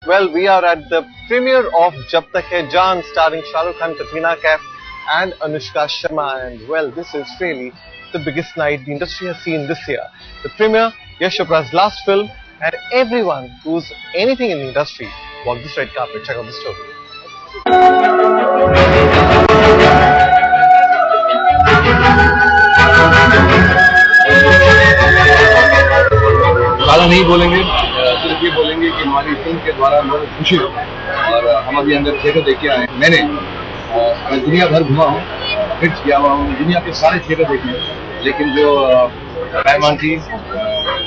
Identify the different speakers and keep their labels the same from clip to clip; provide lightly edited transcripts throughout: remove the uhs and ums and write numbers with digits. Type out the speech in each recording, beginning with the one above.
Speaker 1: Well, we are at the premiere of Jab Tak Hai Jaan, starring Shah Rukh Khan, Katrina Kaif and Anushka Sharma. And well, this is really the biggest night the industry has seen this year. The premiere, Yash Chopra's last film, and everyone who's anything in the industry walked this red carpet. Check out the story.
Speaker 2: ज़्यादा नहीं बोलेंगे, सिर्फ ये बोलेंगे कि हमारी film के द्वारा बहुत खुशी हो और हम अभी अंदर थिएटर देख के आए। मैं दुनिया भर घुमा हूँ, हिट्स किया हुआ हूँ, दुनिया के सारे थिएटर देखे, लेकिन जो पैमान जी,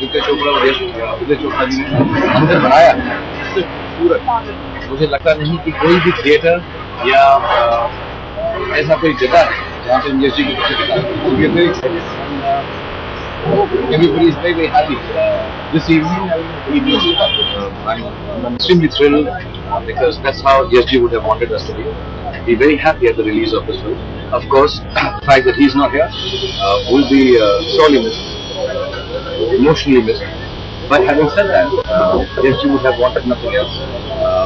Speaker 2: उदय चोपड़ा जी ने हमसे बनाया खूबसूरत, मुझे लगता नहीं कि कोई भी थिएटर या ऐसा कोई जगह है जहाँ पे यश जी की पिक्चर दिखा। Everybody is very, very happy. This evening, I'm extremely thrilled because that's how Yash would have wanted us to be very happy at the release of this film. Of course, the fact that he's not here will be sorely missed, emotionally missed. But having said that, Yash would have wanted nothing else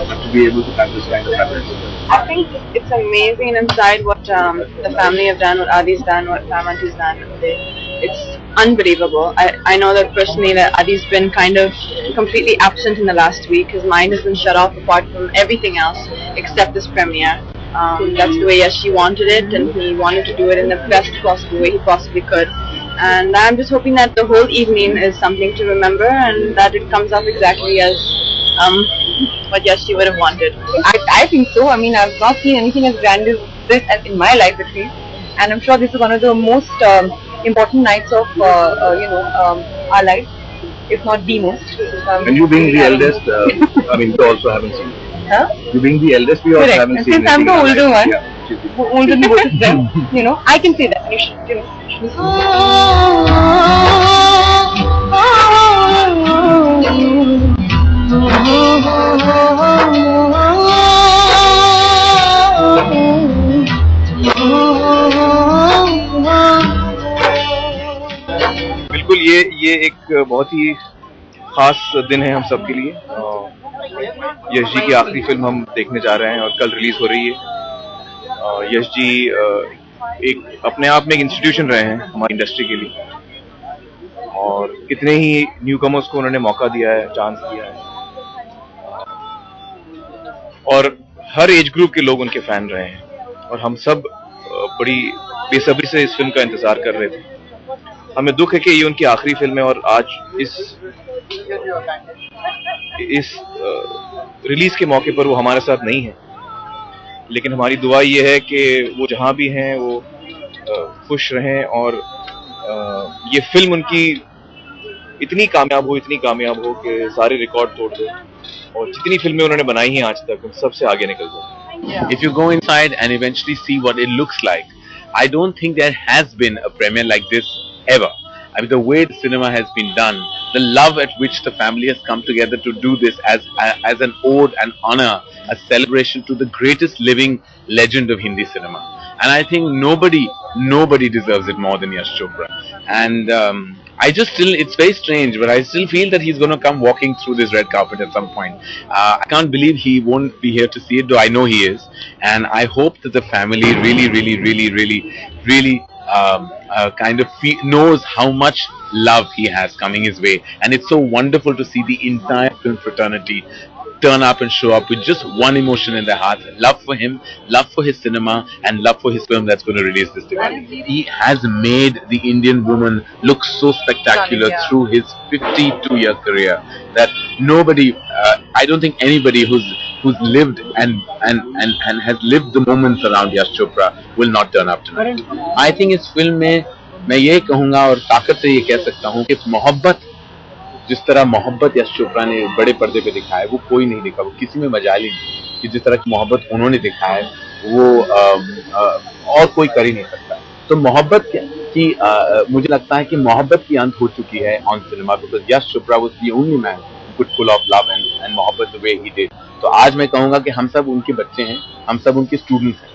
Speaker 2: but to be able to have this kind of happiness.
Speaker 3: I think it's amazing inside what the family have done, what Adi's done, what Pamanti's done. It's unbelievable. I know that personally that Adi's been kind of completely absent in the last week. His mind has been shut off apart from everything else except this premiere. That's the way Yashi wanted it, and he wanted to do it in the best possible way he possibly could. And I'm just hoping that the whole evening is something to remember and that it comes up exactly as what Yashi would have wanted.
Speaker 4: I think so. I mean, I've not seen anything as grand as this in my life at least, and I'm sure this is one of the most important nights of our life, if not the most.
Speaker 2: And you being the eldest, I mean, you also haven't seen it.
Speaker 4: Huh?
Speaker 2: You being the eldest, we also haven't seen it.
Speaker 4: Since I'm the older one,
Speaker 2: yeah,
Speaker 4: older than both of them, I can say that. You should,
Speaker 2: बिल्कुल ये एक बहुत ही खास दिन है हम सब के लिए। यश जी की आखिरी फिल्म हम देखने जा रहे हैं और कल रिलीज हो रही है। यश जी एक अपने आप में एक इंस्टीट्यूशन रहे हैं हमारी इंडस्ट्री के लिए, और कितने ही न्यू कमर्स को उन्होंने मौका दिया है, चांस दिया है, और हर एज ग्रुप के लोग उनके फैन रहे हैं, और हम सब बड़ी बेसब्री से इस फिल्म का इंतजार कर रहे थे। हमें दुख है कि ये उनकी आखिरी फिल्म है और आज इस रिलीज के मौके पर वो हमारे साथ नहीं है, लेकिन हमारी दुआ ये है कि वो जहां भी हैं वो खुश रहें और ये फिल्म उनकी इतनी कामयाब हो कि सारे रिकॉर्ड तोड़ दे, और जितनी फिल्में उन्होंने बनाई हैं आज तक उन सबसे आगे निकल जाए।
Speaker 5: If you go inside and eventually see what it looks like, I don't think there has been a premiere like this ever. I mean, the way the cinema has been done, the love at which the family has come together to do this as an ode and honor, a celebration to the greatest living legend of Hindi cinema. And I think nobody deserves it more than Yash Chopra. And it's very strange, but I still feel that he's going to come walking through this red carpet at some point. I can't believe he won't be here to see it, though I know he is. And I hope that the family really kind of knows how much love he has coming his way. And it's so wonderful to see the entire film fraternity turn up and show up with just one emotion in their heart: love for him, love for his cinema, and love for his film that's going to release this Diwali. He has made the Indian woman look so spectacular through his 52-year career that nobody, I don't think anybody who's lived and has lived the moments around Yash Chopra will not turn up tonight. I think इस film में मैं ये कहूँगा और ताकत से ये कह सकता हूँ कि मोहब्बत, जिस तरह मोहब्बत यश चोपड़ा ने बड़े पर्दे पे दिखाया है वो कोई नहीं दिखा, वो किसी में मजाल ही नहीं कि जिस तरह की मोहब्बत उन्होंने दिखाया है वो और कोई कर ही नहीं सकता। तो मोहब्बत की मुझे लगता है कि मोहब्बत की अंत हो चुकी है on cinema, because Yash Chopra was the only man who could pull off love and मोहब्बत द वे ही डिड। तो आज मैं कहूँगा कि हम सब उनके बच्चे हैं, हम सब उनके स्टूडेंट्स हैं।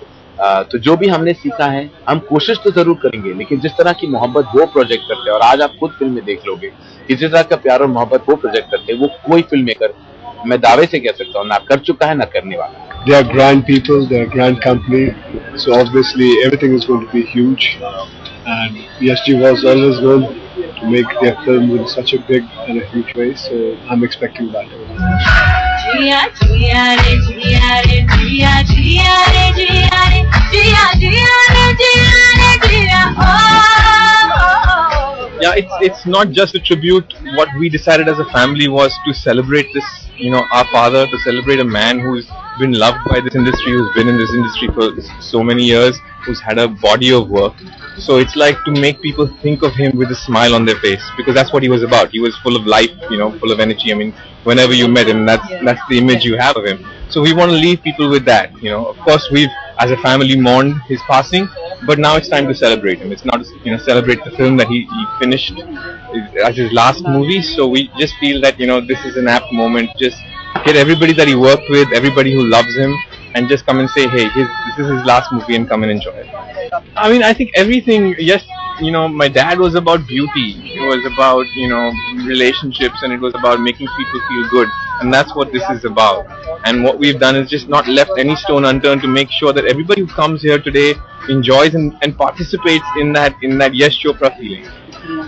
Speaker 5: तो जो भी हमने सीखा है हम कोशिश तो जरूर करेंगे, लेकिन जिस तरह की मोहब्बत वो प्रोजेक्ट करते हैं, और आज आप खुद फिल्म में देख लोगे कि जिस तरह का प्यार और मोहब्बत वो प्रोजेक्ट करते हैं, वो कोई फिल्म मेकर मैं दावे से कह सकता हूँ ना कर चुका है ना करने वाला।
Speaker 6: They are grand people, they are grand company, so obviously everything is going to be huge. And ESG was always known to make their films in such a big and a huge way, so I'm expecting that.
Speaker 7: Jia jia re jia re jia jia re jia re jia jia re jia re jia oh.
Speaker 1: Yeah, it's not just a tribute. What we decided as a family was to celebrate this, our father, to celebrate a man who's been loved by this industry, who's been in this industry for so many years, who's had a body of work. So it's like to make people think of him with a smile on their face, because that's what he was about. He was full of life, full of energy. I mean, whenever you met him, that's the image you have of him. So we want to leave people with that. Of course, we've as a family mourned his passing, but now it's time to celebrate him. It's not celebrate the film that he finished as his last movie. So we just feel that this is an apt moment. Just get everybody that he worked with, everybody who loves him, and just come and say, hey, this is his last movie, and come and enjoy it. I mean, I think everything, yes, my dad was about beauty. It was about, relationships, and it was about making people feel good. And that's what this is about. And what we've done is just not left any stone unturned to make sure that everybody who comes here today enjoys and participates in that Yash Chopra feeling.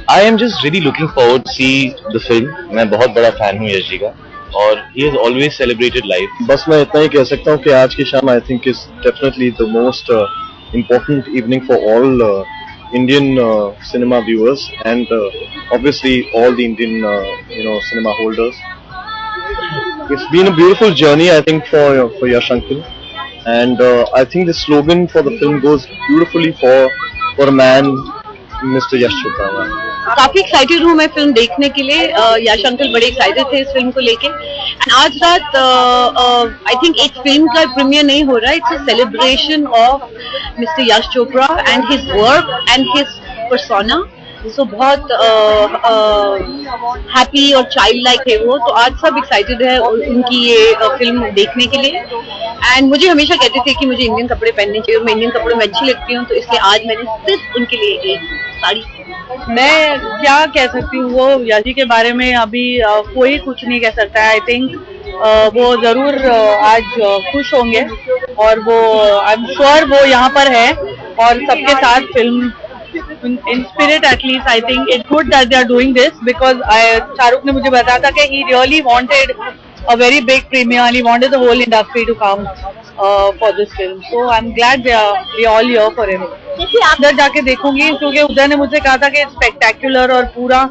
Speaker 8: I am just really looking forward to see the film. मैं बहुत बड़ा fan हूँ यश जी का, और he has always celebrated life.
Speaker 6: बस मैं इतना ही कह सकता हूँ कि आज की शाम I think is definitely the most important evening for all Indian cinema viewers and obviously all the Indian cinema holders. It's been a beautiful journey, I think, for Yash Uncle, and I think the slogan for the film goes beautifully for a man, Mr. Yash Chopra.
Speaker 4: काफी excited हूँ मैं film देखने के लिए। यश uncle बड़े excited थे इस film को लेके, एंड आज रात आई थिंक एक फिल्म का प्रीमियर नहीं हो रहा है, it's a celebration of mister Yash Chopra and his work and his persona. So बहुत हैप्पी और चाइल्ड लाइक है वो, तो आज सब एक्साइटेड है उनकी ये फिल्म देखने के लिए। एंड मुझे हमेशा कहते थे कि मुझे इंडियन कपड़े पहनने चाहिए और मैं इंडियन कपड़े में अच्छी लगती हूँ, तो इसलिए आज मैंने सिर्फ उनके लिए एक साड़ी।
Speaker 9: मैं क्या कह सकती हूँ, वो यश जी के बारे में अभी कोई कुछ नहीं कह सकता है। आई थिंक वो जरूर आज खुश होंगे, और वो आई एम श्योर वो यहाँ पर है और सबके साथ film in spirit at least. I think it's good that they are doing this, because Shahrukh ने मुझे बताया था कि he really wanted a very big premiere and he wanted the whole industry to come for this film. So I'm glad they are all here for him. उधर जाके देखूंगी, क्योंकि उधर ने मुझे कहा था कि स्पेक्टेक्युलर और पूरा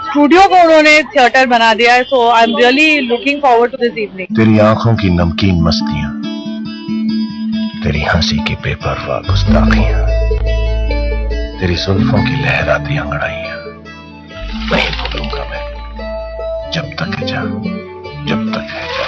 Speaker 9: स्टूडियो को उन्होंने थिएटर बना दिया है। So I'm really looking forward to this evening.
Speaker 10: तेरी आंखों की नमकीन मस्तियां, तेरी हंसी की बेपरवाह गुस्ताखियां, तेरी जुल्फों की लहराती अंगड़ाइयां नहीं भूलूंगा मैं, जब तक है जान, जब तक है जान।